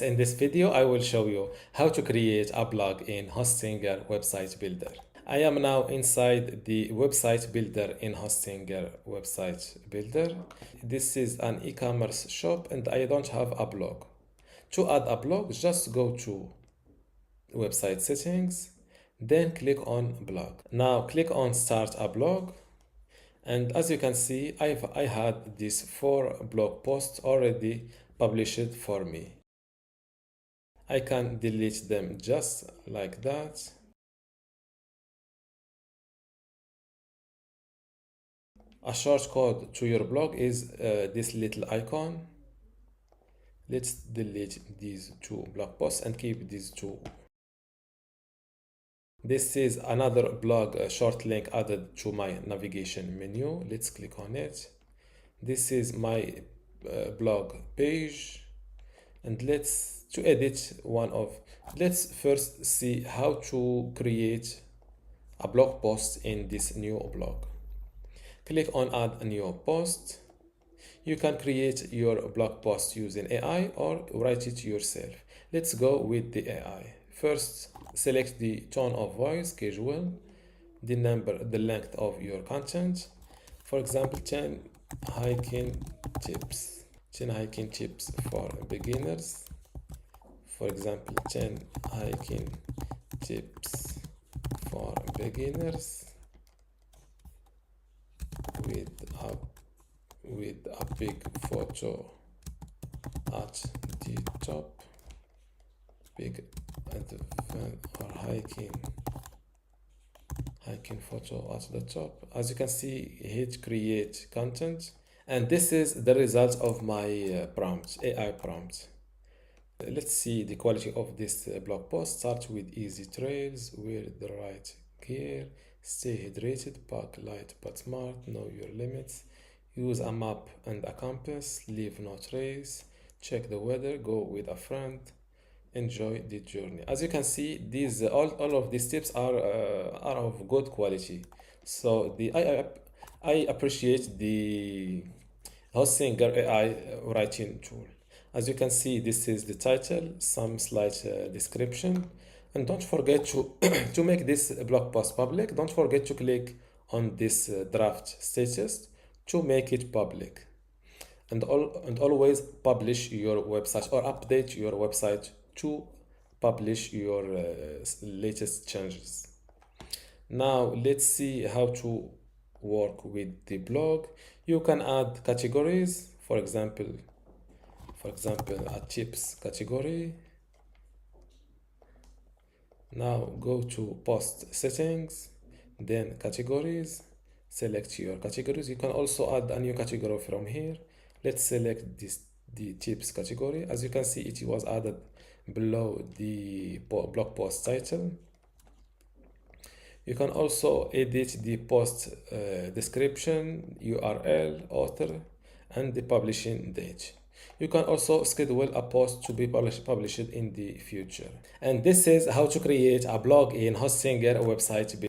In this video, I will show you how to create a blog in Hostinger Website Builder. I am now inside the website builder in Hostinger Website Builder. This is an e-commerce shop and I don't have a blog. To add a blog, just go to website settings, then click on blog. Now click on start a blog. And as you can see, I had these 4 blog posts already published for me. I can delete them just like that. A shortcode to your blog is this little icon. Let's delete these 2 blog posts and keep these 2. This is another blog short link added to my navigation menu. Let's click on it. This is my blog page, and let's first see how to create a blog post in this new blog. Click on add a new post. You can create your blog post using AI or write it yourself. Let's go with the AI. First, select the tone of voice, casual, the length of your content. For example, 10 hiking tips. 10 hiking tips for beginners. For example, 10 hiking tips for beginners with a big photo at the top. Big or hiking photo at the top. As you can see, hit create content, and this is the result of my AI prompt. Let's see the quality of this blog post. Start with easy trails, wear the right gear, stay hydrated, pack light but smart, know your limits, use a map and a compass, leave no trace, check the weather, go with a friend, enjoy the journey. As you can see, these all of these tips are of good quality. So I appreciate the Hostinger AI writing tool. As you can see, this is the title, some slight description, and don't forget to to make this blog post public. Don't forget to click on this draft status to make it public, and always publish your website or update your website to publish your latest changes. Now let's see how to work with the blog. You can add categories, for example a tips category. Now go to post settings, then categories, select your categories. You can also add a new category from here. Let's select the tips category. As you can see, it was added below the blog post title. You can also edit the post description, URL, author, and the publishing date. You can also schedule a post to be published in the future. And this is how to create a blog in Hostinger Website Builder.